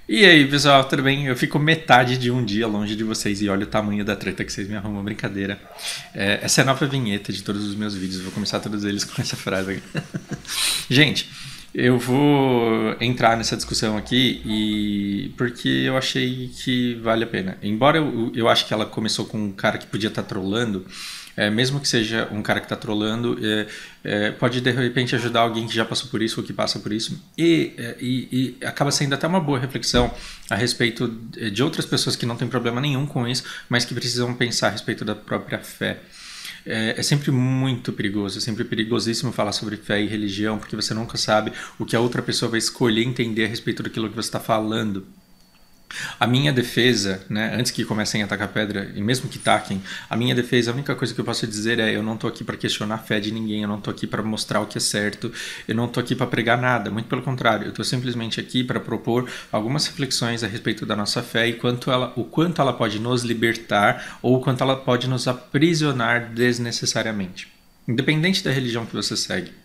E aí, pessoal, tudo bem? Eu fico metade de um dia longe de vocês e olha o tamanho da treta que vocês me arrumam, brincadeira. Essa é a nova vinheta de todos os meus vídeos, eu vou começar todos eles com essa frase aqui. Gente, eu vou entrar nessa discussão aqui porque eu achei que vale a pena. Embora eu acho que ela começou com um cara que podia estar trolando, mesmo que seja um cara que está trolando, pode de repente ajudar alguém que já passou por isso ou que passa por isso. E acaba sendo até uma boa reflexão a respeito de outras pessoas que não têm problema nenhum com isso, mas que precisam pensar a respeito da própria fé. É sempre muito perigoso, é sempre perigosíssimo falar sobre fé e religião, porque você nunca sabe o que a outra pessoa vai escolher entender a respeito daquilo que você está falando. A minha defesa, né, antes que comecem a atacar pedra, e mesmo que taquem, a minha defesa, a única coisa que eu posso dizer é: eu não tô aqui para questionar a fé de ninguém, eu não tô aqui para mostrar o que é certo, eu não tô aqui para pregar nada, muito pelo contrário, eu tô simplesmente aqui para propor algumas reflexões a respeito da nossa fé e o quanto ela pode nos libertar ou o quanto ela pode nos aprisionar desnecessariamente. Independente da religião que você segue.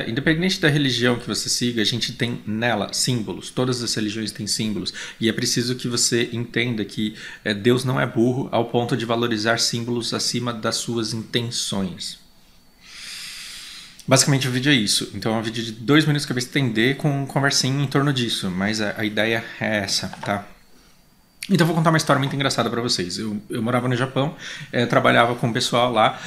Independente da religião que você siga, a gente tem nela símbolos. Todas as religiões têm símbolos. E é preciso que você entenda que Deus não é burro ao ponto de valorizar símbolos acima das suas intenções. Basicamente o vídeo é isso. Então é um vídeo de 2 minutos que eu vou estender com conversinha em torno disso. Mas a ideia é essa, tá? Então eu vou contar uma história muito engraçada pra vocês. Eu morava no Japão, trabalhava com o pessoal lá.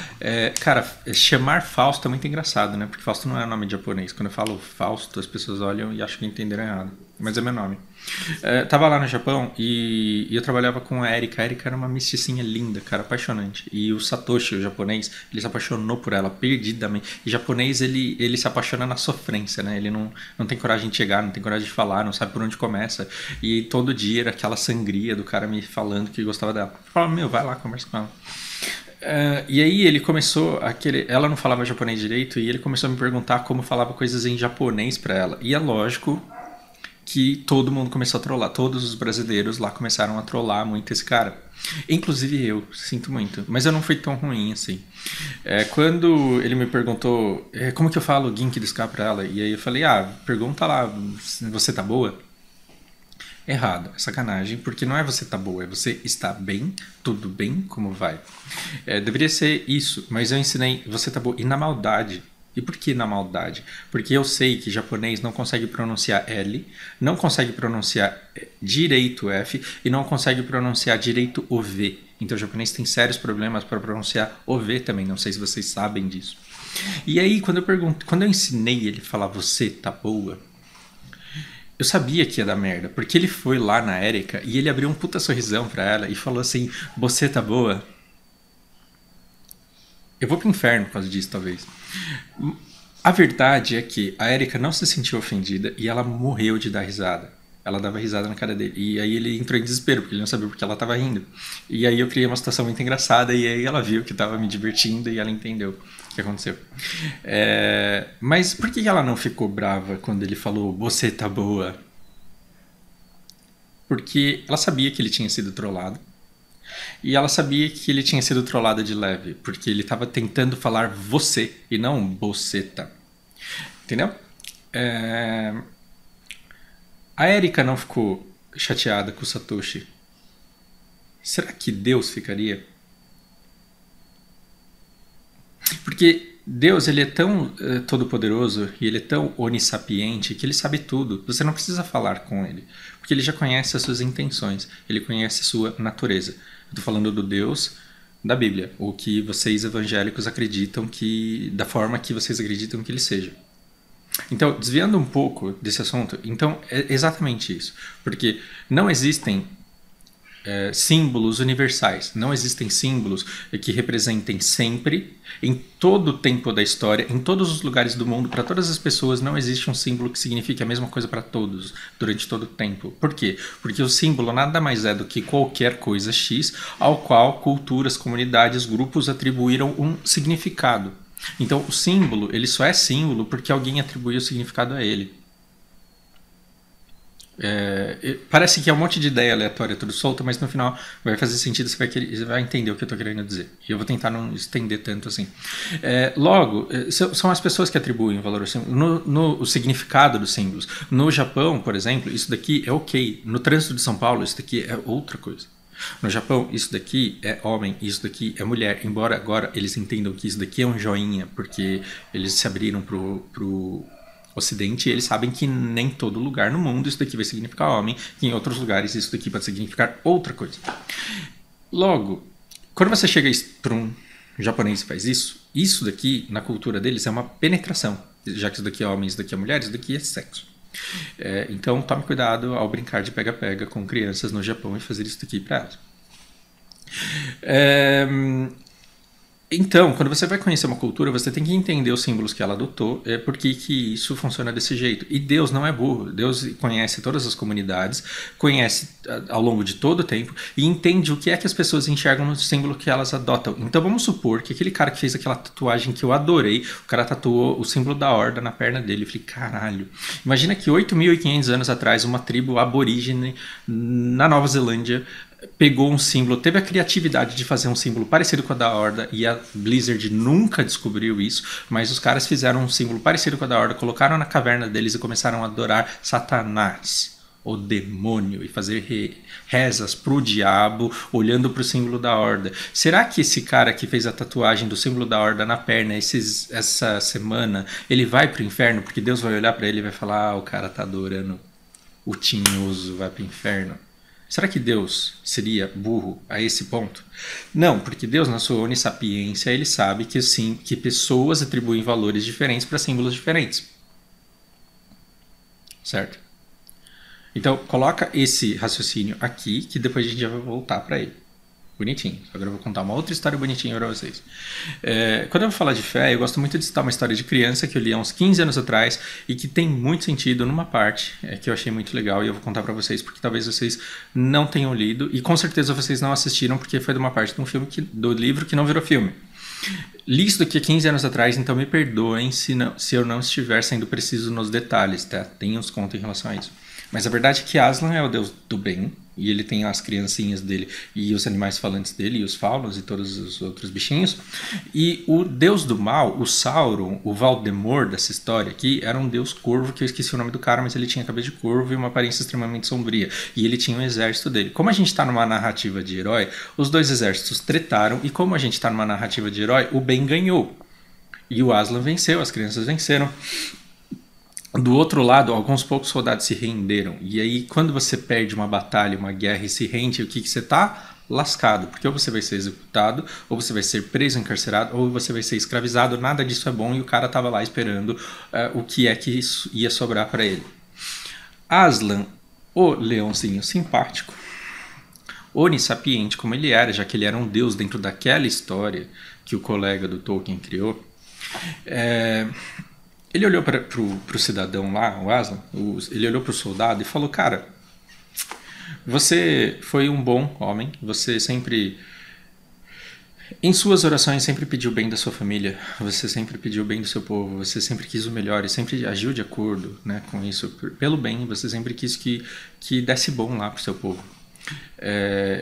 Cara, chamar Fausto é muito engraçado, né? Porque Fausto não é nome de japonês. Quando eu falo Fausto, as pessoas olham e acham que entenderam errado. Mas é meu nome. Tava lá no Japão e eu trabalhava com a Erika. A Erika era uma mesticinha linda, cara, apaixonante. E o Satoshi, o japonês, ele se apaixonou por ela perdidamente. E japonês, ele se apaixona na sofrência, né? Ele não tem coragem de chegar, não tem coragem de falar, não sabe por onde começa. E todo dia era aquela sangria do cara me falando que gostava dela. Eu falava: meu, vai lá, conversa com ela. E aí ele começou ela não falava japonês direito e ele começou a me perguntar como falava coisas em japonês pra ela. E é lógico que todo mundo começou a trollar. Todos os brasileiros lá começaram a trollar muito esse cara. Inclusive eu, sinto muito. Mas eu não fui tão ruim assim. Quando ele me perguntou como que eu falo Genki desu ka pra ela, e aí eu falei: pergunta lá, você tá boa? Errado, é sacanagem, porque não é você tá boa, é você está bem, tudo bem, como vai? Deveria ser isso, mas eu ensinei você tá boa, e na maldade. E por que na maldade? Porque eu sei que japonês não consegue pronunciar L, não consegue pronunciar direito F e não consegue pronunciar direito o V. Então o japonês tem sérios problemas para pronunciar o V também, não sei se vocês sabem disso. E aí quando eu ensinei ele a falar você tá boa, eu sabia que ia dar merda, porque ele foi lá na Erika e ele abriu um puta sorrisão pra ela e falou assim: você tá boa? Eu vou pro inferno por causa disso, talvez. A verdade é que a Erika não se sentiu ofendida e ela morreu de dar risada. Ela dava risada na cara dele. E aí ele entrou em desespero, porque ele não sabia porque ela tava rindo. E aí eu criei uma situação muito engraçada e aí ela viu que tava me divertindo e ela entendeu o que aconteceu. Mas por que ela não ficou brava quando ele falou você tá boa? Porque ela sabia que ele tinha sido trollado. E ela sabia que ele tinha sido trollado de leve, porque ele estava tentando falar você e não boceta. Entendeu? A Erika não ficou chateada com o Satoshi. Será que Deus ficaria? Porque Deus, ele é tão todo-poderoso e ele é tão onissapiente que ele sabe tudo. Você não precisa falar com ele, porque ele já conhece as suas intenções, ele conhece a sua natureza. Eu estou falando do Deus da Bíblia, o que vocês evangélicos acreditam da forma que vocês acreditam que ele seja. Então, desviando um pouco desse assunto, então é exatamente isso. Porque não existem símbolos universais. Não existem símbolos que representem sempre, em todo o tempo da história, em todos os lugares do mundo, para todas as pessoas, não existe um símbolo que signifique a mesma coisa para todos, durante todo o tempo. Por quê? Porque o símbolo nada mais é do que qualquer coisa X, ao qual culturas, comunidades, grupos atribuíram um significado. Então, o símbolo, ele só é símbolo porque alguém atribuiu o significado a ele. Parece que é um monte de ideia aleatória, tudo solta, mas no final vai fazer sentido, você vai entender o que eu estou querendo dizer. E eu vou tentar não estender tanto assim. Logo, são as pessoas que atribuem valor ao símbolo, no significado dos símbolos. No Japão, por exemplo, isso daqui é ok. No trânsito de São Paulo, isso daqui é outra coisa. No Japão, isso daqui é homem, isso daqui é mulher. Embora agora eles entendam que isso daqui é um joinha, porque eles se abriram pro Ocidente, e eles sabem que nem todo lugar no mundo isso daqui vai significar homem, que em outros lugares isso daqui pode significar outra coisa. Logo, quando você chega para um japonês e faz isso daqui, na cultura deles, é uma penetração. Já que isso daqui é homem, isso daqui é mulher, isso daqui é sexo. Então, tome cuidado ao brincar de pega-pega com crianças no Japão e fazer isso daqui para elas. Então, quando você vai conhecer uma cultura, você tem que entender os símbolos que ela adotou, por que isso funciona desse jeito. E Deus não é burro. Deus conhece todas as comunidades, conhece ao longo de todo o tempo e entende o que é que as pessoas enxergam no símbolo que elas adotam. Então, vamos supor que aquele cara que fez aquela tatuagem que eu adorei, o cara tatuou o símbolo da horda na perna dele. Eu falei, caralho. Imagina que 8.500 anos atrás, uma tribo aborígene na Nova Zelândia pegou um símbolo, teve a criatividade de fazer um símbolo parecido com a da Horda, e a Blizzard nunca descobriu isso, mas os caras fizeram um símbolo parecido com a da Horda, colocaram na caverna deles e começaram a adorar Satanás, o demônio, e fazer rezas pro diabo, olhando pro símbolo da Horda. Será que esse cara que fez a tatuagem do símbolo da Horda na perna essa semana, ele vai pro inferno? Porque Deus vai olhar para ele e vai falar, o cara tá adorando o tinhoso, vai pro inferno. Será que Deus seria burro a esse ponto? Não, porque Deus, na sua onissapiência, ele sabe que sim, que pessoas atribuem valores diferentes para símbolos diferentes. Certo? Então, coloca esse raciocínio aqui, que depois a gente já vai voltar para ele. Bonitinho. Agora eu vou contar uma outra história bonitinha para vocês. Quando eu vou falar de fé, eu gosto muito de citar uma história de criança que eu li há uns 15 anos atrás e que tem muito sentido numa parte que eu achei muito legal e eu vou contar para vocês porque talvez vocês não tenham lido e com certeza vocês não assistiram porque foi de uma parte de um filme do livro que não virou filme. Li isso daqui há 15 anos atrás, então me perdoem se eu não estiver sendo preciso nos detalhes, tá? Tenham os contos em relação a isso. Mas a verdade é que Aslan é o deus do bem, e ele tem as criancinhas dele, e os animais falantes dele, e os faunos, e todos os outros bichinhos. E o deus do mal, o Sauron, o Valdemort dessa história aqui, era um deus corvo, que eu esqueci o nome do cara, mas ele tinha cabeça de corvo e uma aparência extremamente sombria. E ele tinha um exército dele. Como a gente está numa narrativa de herói, os dois exércitos tretaram, e como a gente está numa narrativa de herói, o bem ganhou. E o Aslan venceu, as crianças venceram. Do outro lado, alguns poucos soldados se renderam. E aí, quando você perde uma batalha, uma guerra e se rende, o que você tá? Lascado. Porque ou você vai ser executado, ou você vai ser preso, encarcerado, ou você vai ser escravizado. Nada disso é bom e o cara tava lá esperando o que é que ia sobrar para ele. Aslan, o leãozinho simpático, onissapiente como ele era, já que ele era um deus dentro daquela história que o colega do Tolkien criou, ele olhou para o cidadão lá, o Aslan, ele olhou para o soldado e falou, cara, você foi um bom homem, você sempre, em suas orações, sempre pediu bem da sua família, você sempre pediu bem do seu povo, você sempre quis o melhor e sempre agiu de acordo, né, com isso, pelo bem, você sempre quis que desse bom lá para o seu povo.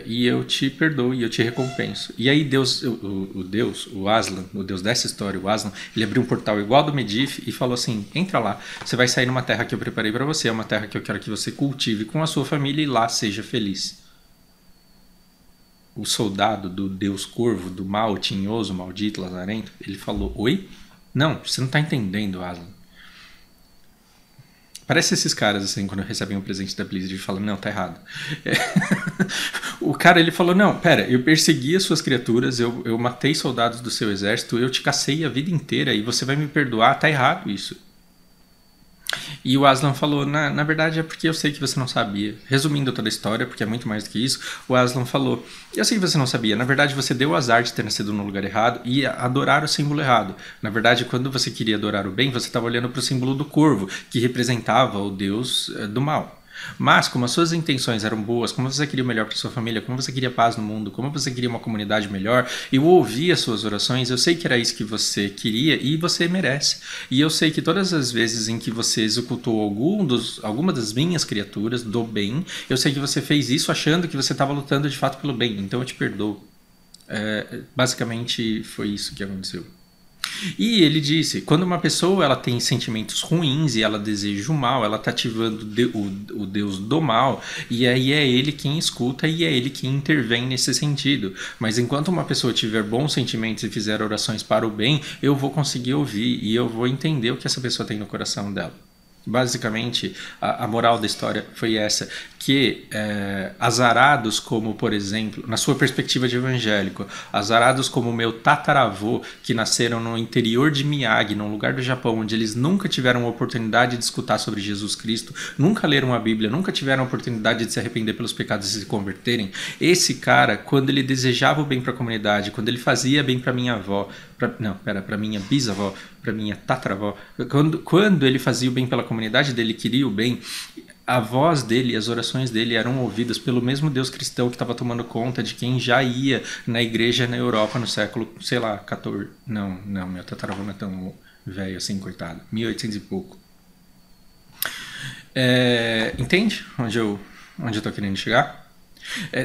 E eu te perdoo e eu te recompenso. E aí Deus, o Aslan, o Deus dessa história, o Aslan, ele abriu um portal igual do Medivh e falou assim, entra lá, você vai sair numa terra que eu preparei para você, é uma terra que eu quero que você cultive com a sua família e lá seja feliz. O soldado do Deus Corvo, do mal, tinhoso, maldito, lazarento, ele falou, oi? Não, você não está entendendo, Aslan. Parece esses caras, assim, quando recebem um presente da Blizzard e falam, não, tá errado. O cara, ele falou, não, pera, eu persegui as suas criaturas, eu matei soldados do seu exército, eu te cacei a vida inteira e você vai me perdoar, tá errado isso. E o Aslan falou, na verdade é porque eu sei que você não sabia. Resumindo toda a história, porque é muito mais do que isso, o Aslan falou, eu sei que você não sabia, na verdade você deu o azar de ter nascido no lugar errado e adorar o símbolo errado. Na verdade, quando você queria adorar o bem, você estava olhando para o símbolo do corvo, que representava o deus do mal. Mas, como as suas intenções eram boas, como você queria o melhor para sua família, como você queria paz no mundo, como você queria uma comunidade melhor, eu ouvi as suas orações, eu sei que era isso que você queria e você merece. E eu sei que todas as vezes em que você executou alguma das minhas criaturas do bem, eu sei que você fez isso achando que você estava lutando de fato pelo bem, então eu te perdoo. Basicamente foi isso que aconteceu. E ele disse, quando uma pessoa ela tem sentimentos ruins e ela deseja o mal, ela está ativando o Deus do mal, e aí é ele quem escuta e é ele quem intervém nesse sentido. Mas enquanto uma pessoa tiver bons sentimentos e fizer orações para o bem, eu vou conseguir ouvir e eu vou entender o que essa pessoa tem no coração dela. Basicamente, a moral da história foi essa, que azarados como, por exemplo, na sua perspectiva de evangélico, azarados como o meu tataravô, que nasceram no interior de Miyagi, num lugar do Japão, onde eles nunca tiveram a oportunidade de escutar sobre Jesus Cristo, nunca leram a Bíblia, nunca tiveram a oportunidade de se arrepender pelos pecados e se converterem, esse cara, quando ele desejava o bem para a comunidade, quando ele fazia bem para minha avó, para minha bisavó, para minha tataravó, quando ele fazia o bem pela comunidade dele, queria o bem, a voz dele, as orações dele eram ouvidas pelo mesmo Deus cristão que estava tomando conta de quem já ia na igreja na Europa no século, sei lá, 14. Não, meu tataravô não é tão velho assim, coitado. 1800 e pouco. Entende onde eu tô querendo chegar?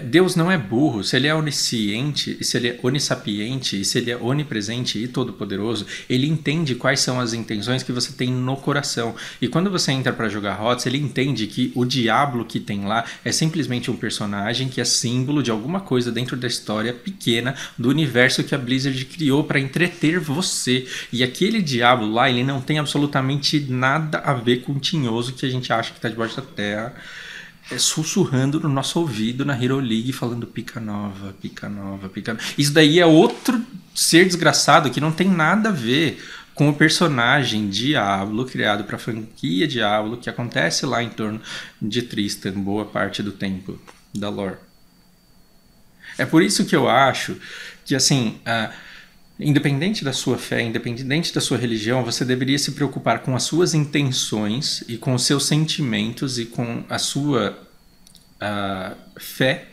Deus não é burro. Se ele é onisciente, se ele é onissapiente, se ele é onipresente e todo-poderoso, ele entende quais são as intenções que você tem no coração. E quando você entra para jogar HOTS, ele entende que o diabo que tem lá é simplesmente um personagem que é símbolo de alguma coisa dentro da história pequena do universo que a Blizzard criou para entreter você. E aquele diabo lá, ele não tem absolutamente nada a ver com o tinhoso que a gente acha que está debaixo da terra, sussurrando no nosso ouvido na Hero League, falando pica nova, pica nova, pica nova. Isso daí é outro ser desgraçado que não tem nada a ver com o personagem Diablo, criado para a franquia Diablo, que acontece lá em torno de Tristan, boa parte do tempo da lore. É por isso que eu acho que, assim, independente da sua fé, independente da sua religião, você deveria se preocupar com as suas intenções e com os seus sentimentos e com a sua fé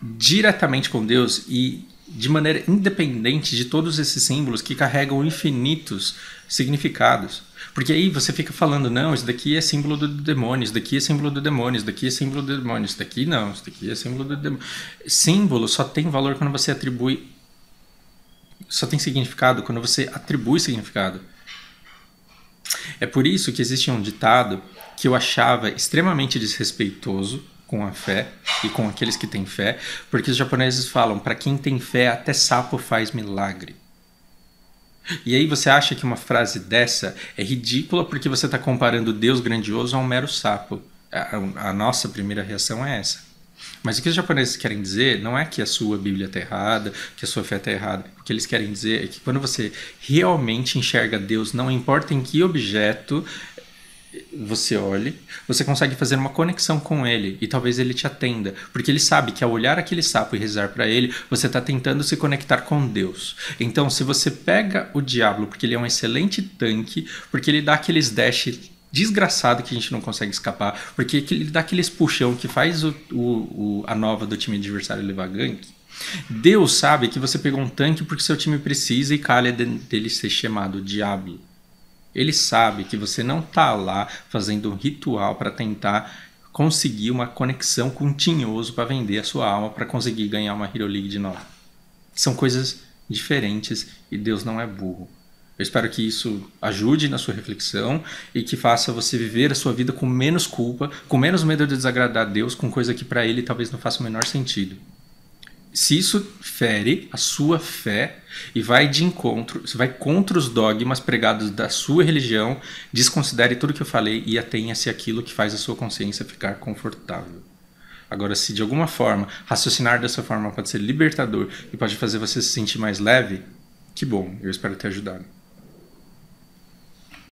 diretamente com Deus e de maneira independente de todos esses símbolos que carregam infinitos significados. Porque aí você fica falando, não, isso daqui é símbolo do demônio, isso daqui é símbolo do demônio, isso daqui é símbolo do demônio, isso daqui não, isso daqui é símbolo do demônio. Símbolo só tem valor quando você atribui, só tem significado quando você atribui significado. É por isso que existe um ditado que eu achava extremamente desrespeitoso com a fé e com aqueles que têm fé, porque os japoneses falam, para quem tem fé, até sapo faz milagre. E aí você acha que uma frase dessa é ridícula porque você está comparando Deus grandioso a um mero sapo. A nossa primeira reação é essa. Mas o que os japoneses querem dizer não é que a sua Bíblia está errada, que a sua fé está errada. O que eles querem dizer é que quando você realmente enxerga Deus, não importa em que objeto você olhe, você consegue fazer uma conexão com ele e talvez ele te atenda, porque ele sabe que ao olhar aquele sapo e rezar para ele, você está tentando se conectar com Deus. Então, se você pega o Diablo, porque ele é um excelente tanque, porque ele dá aqueles dash desgraçado que a gente não consegue escapar, porque ele dá aqueles puxão que faz a nova do time adversário levar gank, Deus sabe que você pegou um tanque porque seu time precisa e calha dele ser chamado Diablo. Ele sabe que você não está lá fazendo um ritual para tentar conseguir uma conexão com um tinhoso para vender a sua alma para conseguir ganhar uma Hero League de novo. São coisas diferentes e Deus não é burro. Eu espero que isso ajude na sua reflexão e que faça você viver a sua vida com menos culpa, com menos medo de desagradar a Deus, com coisa que para ele talvez não faça o menor sentido. Se isso fere a sua fé e vai de encontro, vai contra os dogmas pregados da sua religião, desconsidere tudo que eu falei e atenha-se àquilo que faz a sua consciência ficar confortável. Agora, se de alguma forma raciocinar dessa forma pode ser libertador e pode fazer você se sentir mais leve, que bom, eu espero ter ajudado.